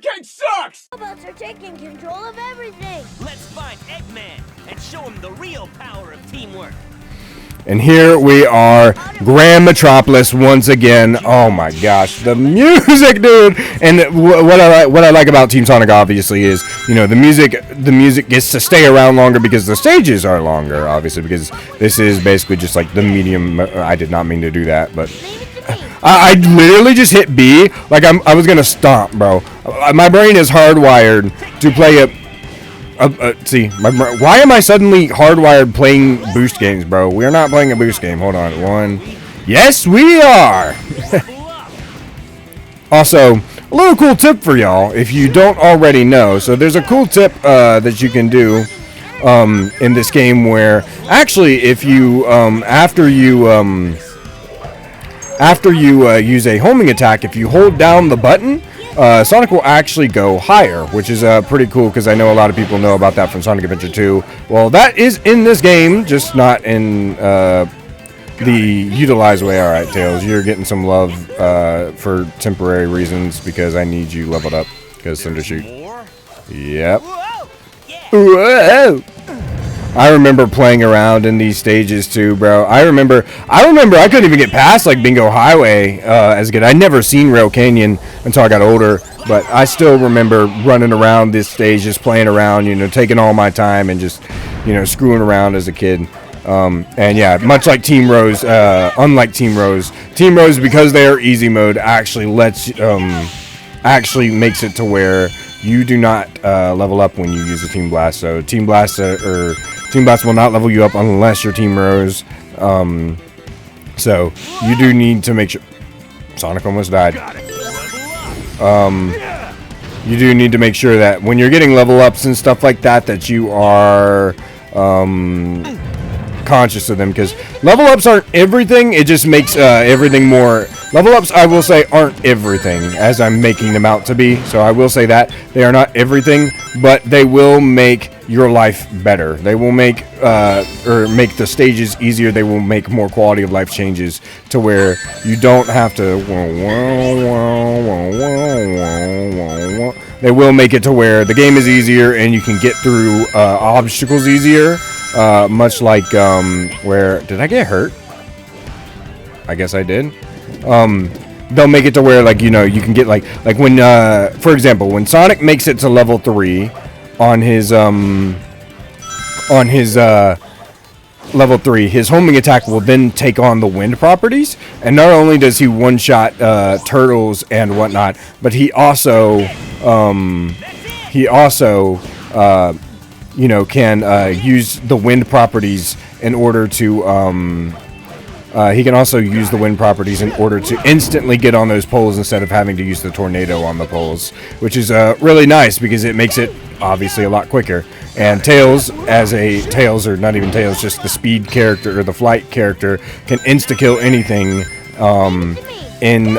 arcade sucks! Robots are taking control of everything. Let's find Eggman and show him the real power of teamwork. And here we are, Grand Metropolis once again. Oh my gosh, the music, dude! And what I like about Team Sonic, obviously, is the music gets to stay around longer because the stages are longer, obviously, because this is basically just like the medium. I did not mean to do that, but I literally just hit B like I was gonna stomp, bro. My brain is hardwired to play a. Why am I suddenly hardwired playing boost games, bro? We're not playing a boost game. Hold on. One. Yes, we are. Also, a little cool tip for y'all, if you don't already know. So there's a cool tip that you can do in this game where, actually, if you after you use a homing attack, if you hold down the button, Sonic will actually go higher, which is pretty cool because I know a lot of people know about that from Sonic Adventure 2. Well, that is in this game, just not in the utilized way. Alright, Tails, you're getting some love for temporary reasons because I need you leveled up because Thunder Shoot. Yep. Whoa! I remember playing around in these stages too, bro. I remember I couldn't even get past like Bingo Highway as a kid. I'd never seen Rail Canyon until I got older, but I still remember running around this stage, just playing around, taking all my time and just, screwing around as a kid. And yeah, much like Team Rose, unlike Team Rose, because they are easy mode actually makes it to where you do not level up when you use a Team Blast. So Team Blast will not level you up unless you're Team Rose. So you do need to make sure. Sonic almost died. You do need to make sure that when you're getting level ups and stuff like that, that you are conscious of them, because level ups aren't everything. It just makes everything more. Level ups, I will say, aren't everything as I'm making them out to be. So I will say that they are not everything, but they will make your life better. They will make make the stages easier. They will make more quality of life changes to where you don't have to. They will make it to where the game is easier and you can get through obstacles easier. Much like where did I get hurt? I guess I did. They'll make it to where you can get like when for example, when Sonic makes it to level 3 on his level 3, his homing attack will then take on the wind properties, and not only does he one-shot turtles and whatnot, but he also can use the wind properties in order to instantly get on those poles instead of having to use the tornado on the poles, which is really nice because it makes it obviously a lot quicker. And Tails, or not even Tails, just the speed character or the flight character, can insta-kill anything in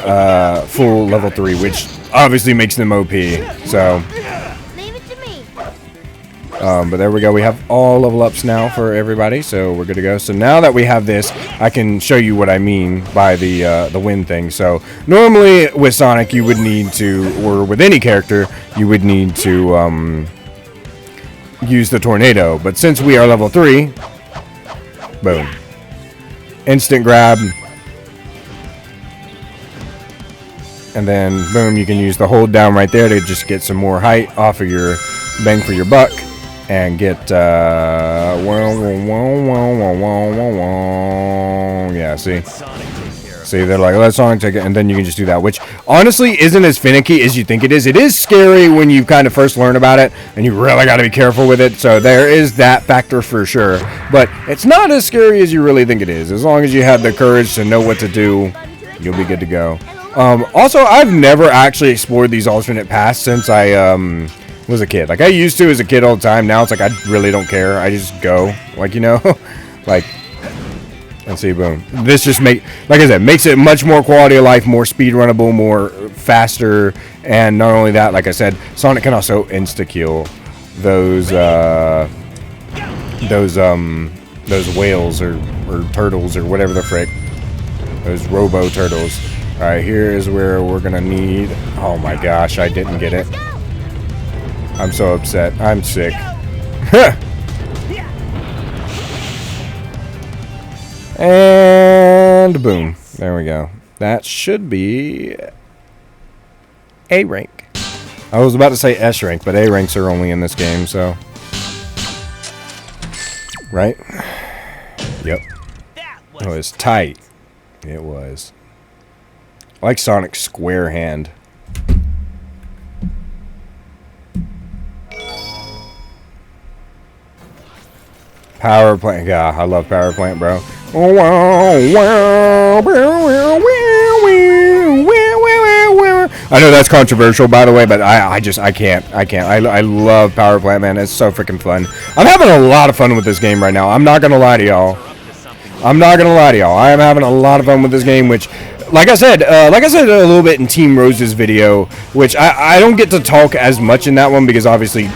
full level 3, which obviously makes them OP. So. But there we go. We have all level ups now for everybody, so we're good to go. So now that we have this, I can show you what I mean by the wind thing. So normally with Sonic, you would need to, or with any character, you would need to use the tornado. But since we are level 3, boom, instant grab, and then boom, you can use the hold down right there to just get some more height off of your bang for your buck. And get yeah, see, they're like, let Sonic take it, and then you can just do that, which honestly isn't as finicky as you think it is. It is scary when you kind of first learn about it, and you really got to be careful with it. So there is that factor for sure, but it's not as scary as you really think it is. As long as you have the courage to know what to do, you'll be good to go. Also, I've never actually explored these alternate paths since I was a kid. Like I used to as a kid all the time. Now it's like I really don't care. I just go, like, like, let's see, boom. This just like I said, makes it much more quality of life, more speed runnable, more faster, and not only that, like I said, Sonic can also insta kill those whales or turtles or whatever the frick, those robo turtles. All right, here is where we're gonna need. Oh my gosh, I didn't get it. I'm so upset. I'm sick. And boom. There we go. That should be A rank. I was about to say S rank, but A ranks are only in this game, so. Right? Yep. It was tight. It was. I like Sonic's square hand. Power plant. Yeah, I love power plant, bro. I know that's controversial, by the way, but I can't. I love power plant, man. It's so freaking fun. I'm having a lot of fun with this game right now. I'm not gonna lie to y'all. I am having a lot of fun with this game, which, like I said a little bit in Team Rose's video, which I don't get to talk as much in that one because obviously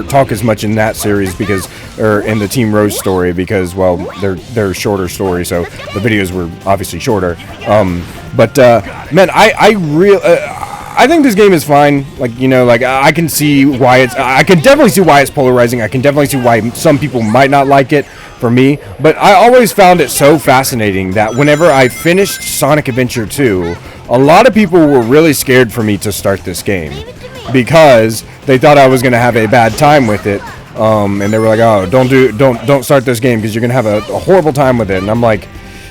talk as much in that series because, or in the Team Rose story because, well, they're shorter stories, so the videos were obviously shorter. Man, I think this game is fine. Like, you know, like I can definitely see why it's polarizing. I can definitely see why some people might not like it. For me, but I always found it so fascinating that whenever I finished Sonic Adventure 2, a lot of people were really scared for me to start this game because they thought I was going to have a bad time with it, and they were like, "Oh, don't start this game because you're going to have a horrible time with it." And I'm like,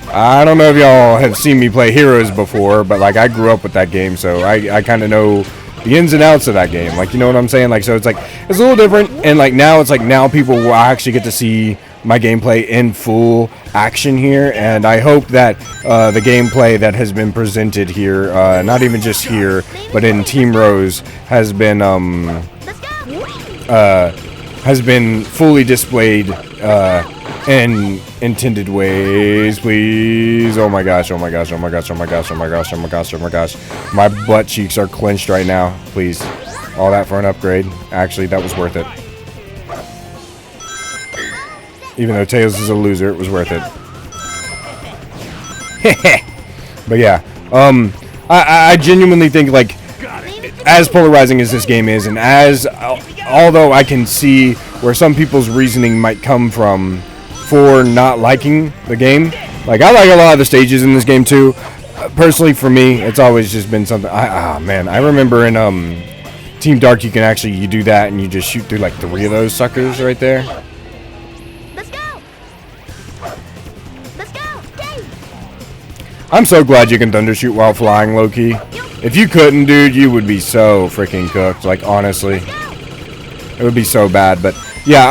I don't know if y'all have seen me play Heroes before, but like I grew up with that game, so I kind of know the ins and outs of that game. Like, you know what I'm saying? Like, so it's like it's a little different, and like now it's like now people will actually get to see my gameplay in full action here, and I hope that the gameplay that has been presented here, not even just here, but in Team Rose, has been fully displayed in intended ways, please. Oh my gosh, oh my gosh, oh my gosh, oh my gosh, oh my gosh, oh my gosh, oh my gosh. My butt cheeks are clenched right now, please. All that for an upgrade. Actually, that was worth it. Even though Tails is a loser, it was worth it. But yeah, I genuinely think, like, as polarizing as this game is, and as although I can see where some people's reasoning might come from for not liking the game, like I like a lot of the stages in this game too. Personally, for me, it's always just been something. Man, I remember in Team Dark, you do that and you just shoot through like 3 of those suckers right there. I'm so glad you can thunder shoot while flying, low-key. If you couldn't, dude, you would be so freaking cooked. Like, honestly. It would be so bad. But, yeah,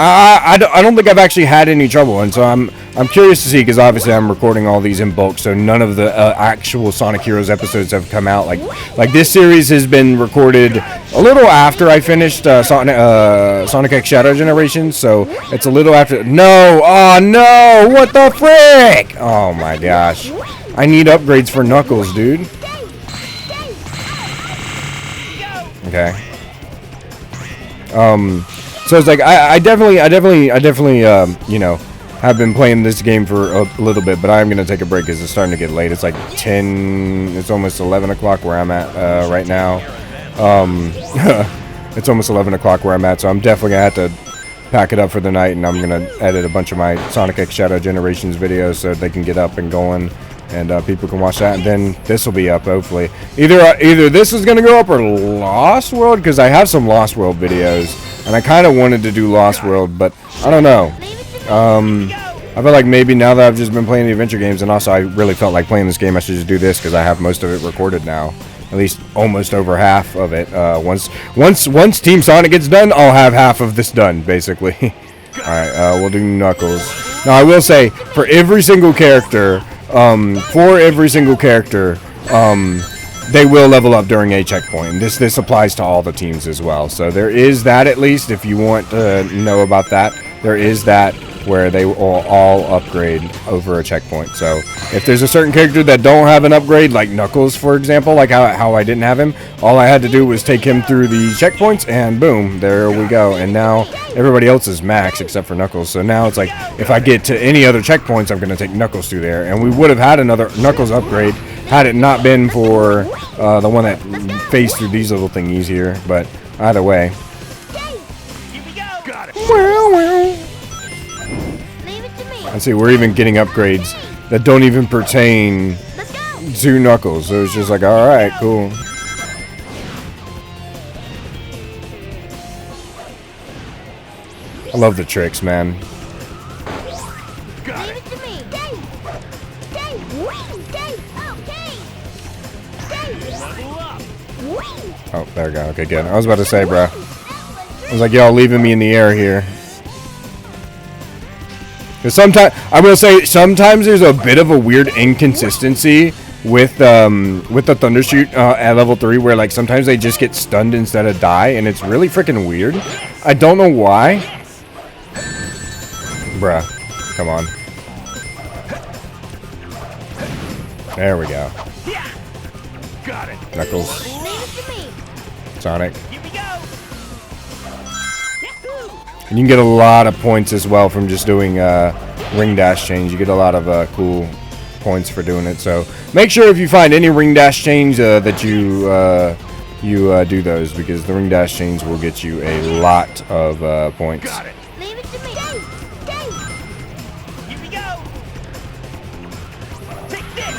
I don't think I've actually had any trouble. And so I'm curious to see, because obviously I'm recording all these in bulk, so none of the actual Sonic Heroes episodes have come out. Like this series has been recorded a little after I finished Sonic X Shadow Generation, so it's a little after. No! Oh, no! What the frick? Oh, my gosh. I need upgrades for Knuckles, dude. Okay. So it's like I definitely, you know, have been playing this game for a little bit, but I'm gonna take a break because it's starting to get late. It's like 10. It's almost 11 o'clock where I'm at right now. It's almost 11 o'clock where I'm at, so I'm definitely gonna have to pack it up for the night, and I'm gonna edit a bunch of my Sonic X Shadow Generations videos so they can get up and going. And people can watch that, and then this will be up, hopefully. Either this is going to go up or Lost World, because I have some Lost World videos, and I kind of wanted to do Lost World, but I don't know. I feel like maybe now that I've just been playing the adventure games, and also I really felt like playing this game, I should just do this, because I have most of it recorded now. At least almost over half of it. Once Team Sonic gets done, I'll have half of this done, basically. Alright, we'll do Knuckles. Now, I will say, for every single character... they will level up during a checkpoint. This applies to all the teams as well. So there is that, at least, if you want to know about that. There is that where they will all upgrade over a checkpoint. So if there's a certain character that don't have an upgrade, like Knuckles, for example, like how I didn't have him, all I had to do was take him through the checkpoints, and boom, there we go. And now everybody else is max except for Knuckles. So now it's like, if I get to any other checkpoints, I'm going to take Knuckles through there. And we would have had another Knuckles upgrade had it not been for the one that phased through these little thingies here. But either way. Leave it to me. I see, we're even getting upgrades that don't even pertain Let's go. to Knuckles. So it's just like, alright, cool. I love the tricks, man. Leave it to me. Dave. Dave. Wing. Dave. Oh, Dave. Dave. Wing. Oh, there we go. Okay, good. I was about to say, bro. I was like, y'all leaving me in the air here. Because sometimes, I will say, sometimes there's a bit of a weird inconsistency with the Thunder Shoot at level 3, where like sometimes they just get stunned instead of die, and it's really freaking weird. I don't know why. Bruh, come on. There we go. Got it. Knuckles, Leave it to me. Sonic. Here we go. Yahoo! And you can get a lot of points as well from just doing ring dash change. You get a lot of cool points for doing it. So make sure if you find any ring dash change that you do those, because the ring dash change will get you a lot of points. Got it. Leave it to me. Dave. Dave. Here we go. Take this.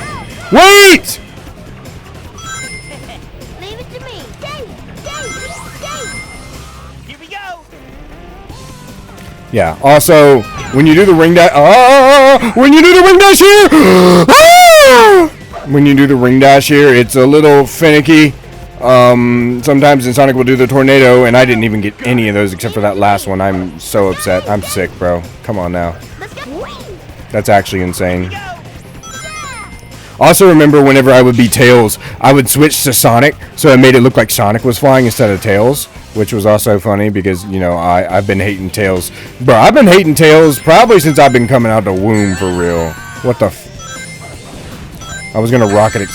Wait! Leave it to me. Dave. Dave. Dave. Here we go. Yeah. Also, when you do the ring dash, when you do the ring dash here, when you do the ring dash here, it's a little finicky. Sometimes in Sonic will do the tornado, and I didn't even get any of those except for that last one. I'm so upset. I'm sick, bro. Come on now. Let's go. Wing. That's actually insane. Yeah. Also, remember whenever I would be Tails, I would switch to Sonic, so it made it look like Sonic was flying instead of Tails, which was also funny because, you know, I've been hating Tails. Bro, I've been hating Tails probably since I've been coming out the womb, for real. What the I was going to Rocket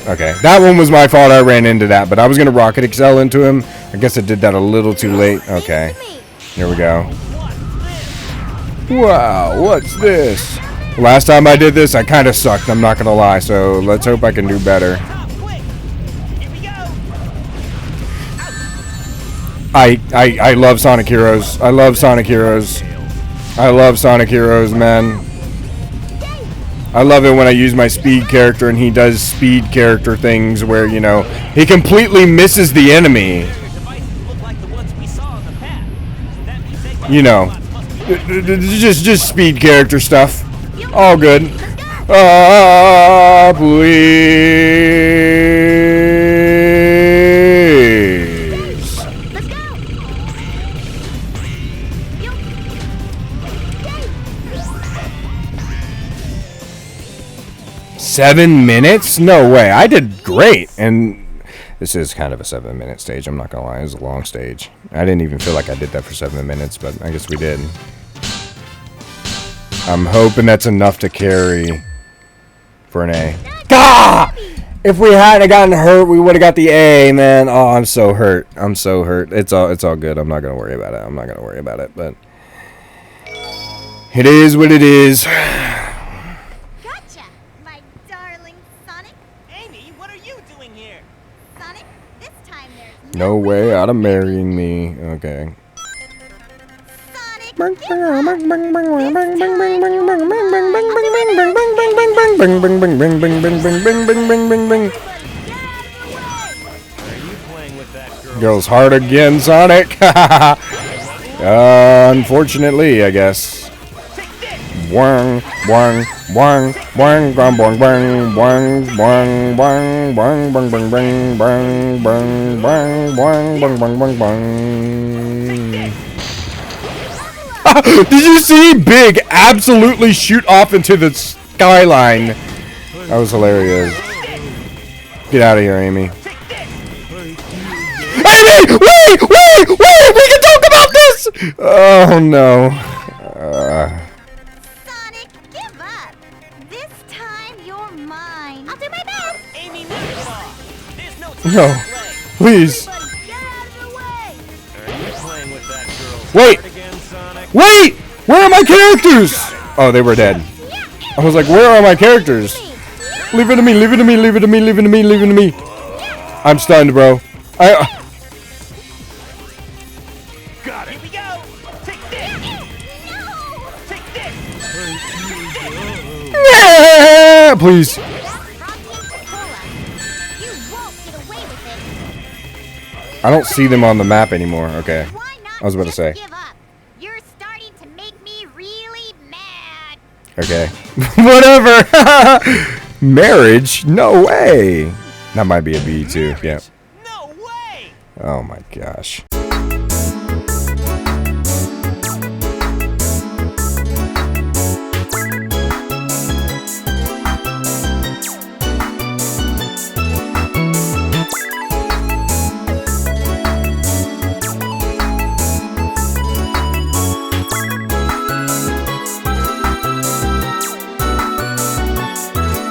Okay, that one was my fault. I ran into that, but I was going to Rocket Excel into him. I guess I did that a little too late. Okay, here we go. Wow, what's this? Last time I did this, I kind of sucked, I'm not going to lie, so let's hope I can do better. Quick. Here we go. I love Sonic Heroes. I love Sonic Heroes. I love Sonic Heroes, man. I love it when I use my speed character and he does speed character things where, you know, he completely misses the enemy. Devices look like the ones we saw on the path. That means they You know, just speed character stuff. All good. Please. Let's go. 7 minutes? No way. I did great. And this is kind of a 7-minute stage. I'm not going to lie. It was a long stage. I didn't even feel like I did that for 7 minutes, but I guess we did. I'm hoping that's enough to carry for an A. Gah! If we hadn't gotten hurt, we would have got the A, man. Oh, I'm so hurt. I'm so hurt. It's all good. I'm not going to worry about it. I'm not going to worry about it, but it is what it is. Gotcha, my darling Sonic. Amy, what are you doing here? Sonic, this time there's No way out of marrying me. Okay. Sonic. Playing with that girl. Goes hard again, Sonic. Unfortunately, I guess. Wang, wang, wang, wang, bang, bang, bang, bang, bang, bang, bang, bang, bang, bang, bang, bang, bang, bang, bang, bang, bang, bang. Did you see Big absolutely shoot off into the skyline? That was hilarious. Get out of here, Amy. Amy! Wait! Wait! Wait! We can talk about this! Oh, no. Sonic, give up. This time you're mine. I'll do my best. Amy, knock it off. There's no time No. to play. Please. Everybody, get out of the way. Are you playing with that girl? Wait. Hard again, Sonic? Wait! Where are my characters? Oh, they were dead. I was like, where are my characters? Leave it to me, leave it to me, leave it to me, leave it to me, leave it to me. I'm stunned, bro. Got it. Here we go. Take this. No! Take this. Yeah, please. That's Frosty Cola. You won't get away with it. I don't see them on the map anymore. Okay. Why not I was about to just say. give up? You're starting to make me really mad. Okay. Whatever. Marriage? No way. That might be a B too. Yeah. No way. Oh my gosh.